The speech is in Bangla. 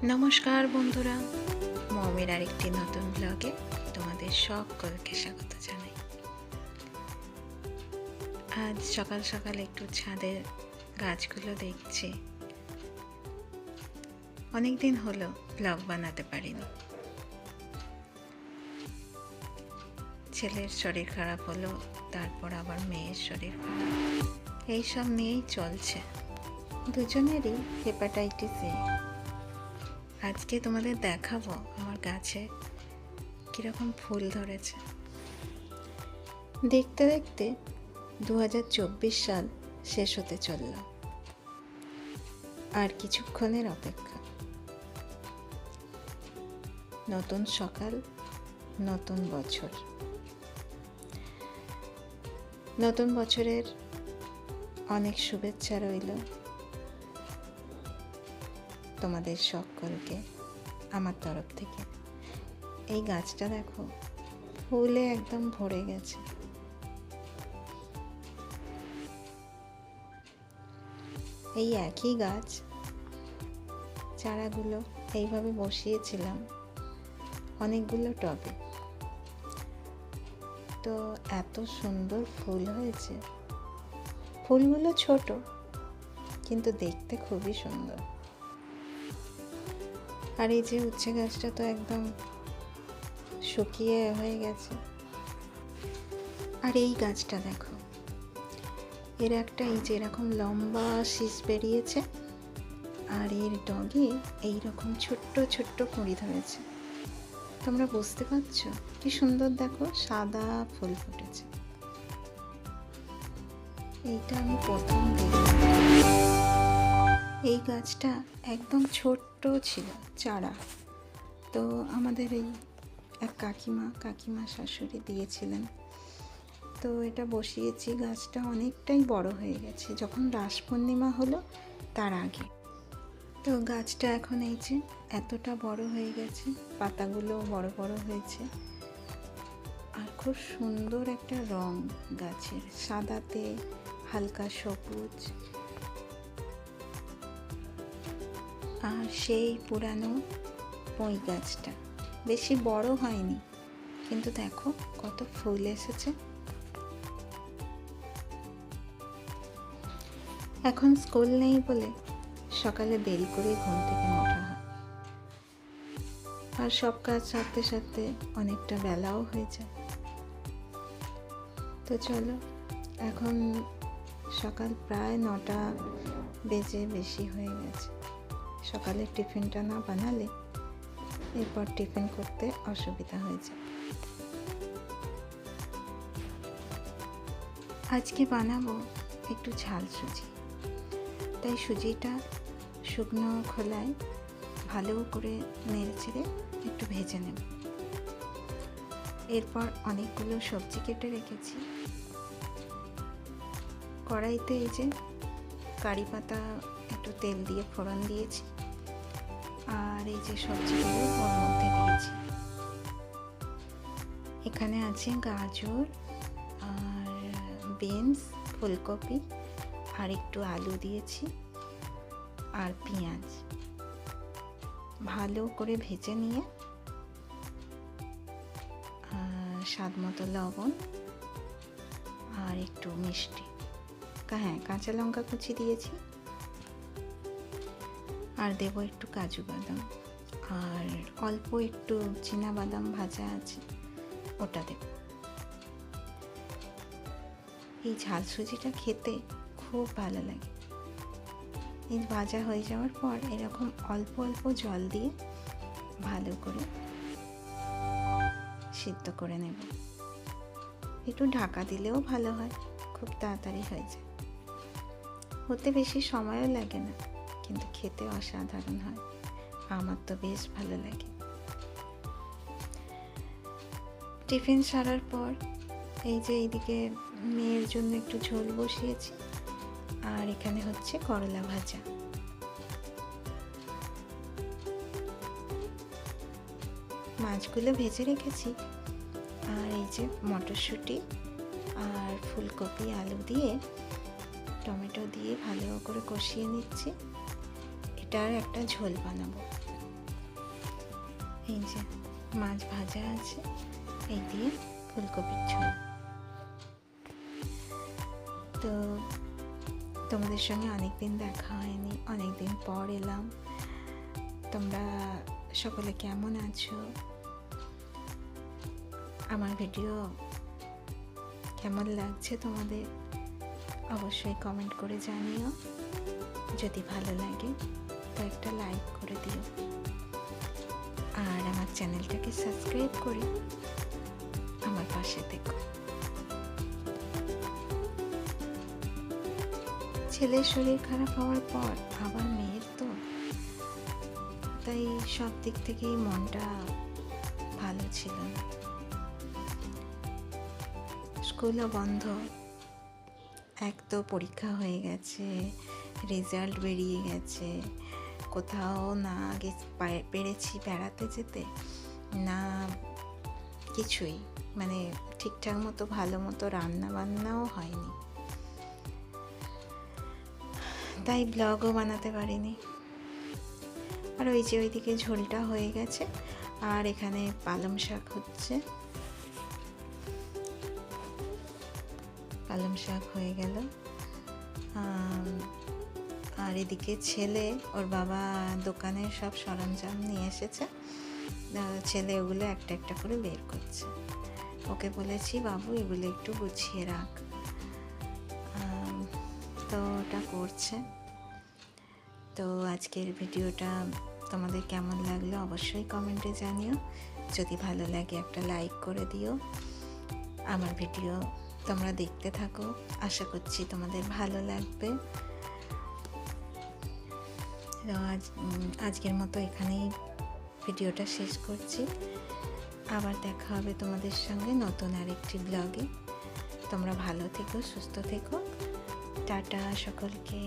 নমস্কার বন্ধুরা, মমের আরেকটি নতুন ব্লগে তোমাদের সকলকে স্বাগত জানাই। আজ সকাল সকাল একটু ছাদের গাছগুলো দেখছি। অনেকদিন হলো ব্লগ বানাতে পারিনি। ছেলের শরীর খারাপ হলো, তারপর আবার মেয়ের শরীর খারাপ, এইসব নিয়েই চলছে। দুজনেরই হেপাটাইটিস এ। আজকে তোমাদের দেখাবো আমার গাছে কীরকম ফুল ধরেছে। দেখতে দেখতে 2024 সাল শেষ হতে চলল। আর কিছুক্ষণের অপেক্ষা। নতুন সকাল, নতুন বছর। নতুন বছরের অনেক শুভেচ্ছা রইল তোমাদের সকলকে আমার তরফ থেকে। এই গাছটা দেখো, ফুলে একদম ভরে গেছে। এই একই গাছ চারাগুলো এইভাবে বসিয়েছিলাম অনেকগুলো টবে। তো এত সুন্দর ফুল হয়েছে। ফুলগুলো ছোট, কিন্তু দেখতে খুবই সুন্দর। আর এই যে উচ্ছে গাছটা তো একদম শুকিয়ে হয়ে গেছে। আর এই গাছটা দেখো, এর একটা এই যে এরকম লম্বা শীষ বেরিয়েছে, আর এর ডগে এইরকম ছোট্ট ছোট্ট কুঁড়ি ধরেছে। তোমরা বুঝতে পারছো কি সুন্দর? দেখো, সাদা ফুল ফুটেছে। এইটা আমি প্রথম দেখলাম। এই গাছটা একদম ছোট্ট ছিল, চারা। তো আমাদের এই এক কাকিমা শাশুড়ি দিয়েছিলেন। তো এটা বসিয়েছি, গাছটা অনেকটাই বড় হয়ে গেছে যখন রাস পূর্ণিমা হলো তার আগে। তো গাছটা এখন এই যে এতটা বড় হয়ে গেছে, পাতাগুলো বড় বড় হয়েছে। আর খুব সুন্দর একটা রং গাছের, সাদাতে হালকা সবুজ। আর সেই পুরানো পই গাছটা বেশি বড় হয়নি, কিন্তু দেখো কত ফুল এসেছে। এখন স্কুল নেই বলে সকালে দেরি করে ঘুম থেকে ওঠা হয়, আর সব কাজ সারতে সারতে অনেকটা বেলাও হয়ে যায়। তো চলো, এখন সকাল প্রায় 9টা বেজে বেশি হয়ে গেছে। সকালে টিফিনটা না বানালে এরপর টিফিন করতে অসুবিধা হয়ে যায়। আজকে বানাবো একটু ঝাল সুজি। তাই সুজিটা শুকনো খোলায় ভালো করে নেড়ে চেড়ে একটু ভেজে নেব। এরপর অনেকগুলো সবজি কেটে রেখেছি। কড়াইতে এই যে কারি পাতা একটু তেল দিয়ে ফোড়ন দিয়েছি, আর এই যে সবজিগুলো ওর মধ্যে দিয়েছি। এখানে আছে গাজর আর বিনস, ফুলকপি, আর একটু আলু দিয়েছি, আর পেঁয়াজ। ভালো করে ভেজে নিয়ে স্বাদ মতো লবণ আর একটু মিষ্টি, কাঁচা লঙ্কা কুচি দিয়েছি, আর দেব একটু কাজু বাদাম, আর অল্প একটু চীনা বাদাম ভাজা আছে, ওটা দেব। এই ঝাল সুজিটা খেতে খুব ভালো লাগে। এই ভাজা হয়ে যাওয়ার পর এরকম অল্প অল্প জল দিয়ে ভালো করে সিদ্ধ করে নেব। একটু ঢাকা দিলেও ভালো হয়, খুব তাড়াতাড়ি হয়ে যায়। হতে বেশি সময়ও লাগে না, কিন্তু খেতে অসাধারণ হয়। আমার তো বেশ ভালো লাগে। টিফিন সারার পর এই যে এইদিকে মেয়ের জন্য একটু ঝোল বসিয়েছি, আর এখানে হচ্ছে করলা ভাজা। মাছগুলো ভেজে রেখেছি, আর এই যে মটরশুঁটি আর ফুলকপি আলু দিয়ে টমেটো দিয়ে ভালো করে কষিয়ে নিচ্ছি। এটার একটা ঝোল বানাবো। এই যে মাছ ভাজা আছে, এই দিয়ে ফুলকপির ঝোল। তো তোমাদের সঙ্গে অনেকদিন দেখা হয়নি, অনেকদিন পর এলাম। তোমরা সকলে কেমন আছো? আমার ভিডিও কেমন লাগছে তোমাদের অবশ্যই কমেন্ট করে জানিও। যদি ভালো লাগে তো একটা লাইক করে দিও, আর আমার চ্যানেলটাকে সাবস্ক্রাইব করে আমার পাশে থেকো। ছেলের শরীর খারাপ হওয়ার পর আবার মেয়ের, তো তাই সব দিক থেকেই মনটা ভালো ছিল না। স্কুলও বন্ধ, এক তো পরীক্ষা হয়ে গেছে, রেজাল্ট বেরিয়ে গেছে, কোথাও না পেরেছি বেড়াতে যেতে, না কিছুই, মানে ঠিকঠাক মতো ভালো মতো রান্না বান্নাও হয়নি, তাই ব্লগও বানাতে পারিনি। আর ওই যে ওইদিকে ঝোলটা হয়ে গেছে, আর এখানে পালং শাক হচ্ছে, পালং শাক হয়ে গেল। আর এদিকে ছেলে, ওর বাবা দোকানের সব সরঞ্জাম নিয়ে এসেছে, ছেলে ওগুলো একটা একটা করে বের করছে। ওকে বলেছি, বাবু এগুলো একটু গুছিয়ে রাখ, তো ওটা করছে। তো আজকের ভিডিওটা তোমাদের কেমন লাগলো অবশ্যই কমেন্টে জানিও। যদি ভালো লাগে একটা লাইক করে দিও। আমার ভিডিও তোমরা দেখতে থাকো, আশা করছি তোমাদের ভালো লাগবে। তো আজকের মতো এখানেই ভিডিওটা শেষ করছি। আবার দেখা হবে তোমাদের সঙ্গে নতুন আরেকটি ব্লগে। তোমরা ভালো থেকো, সুস্থ থেকো। টাটা সকলকে।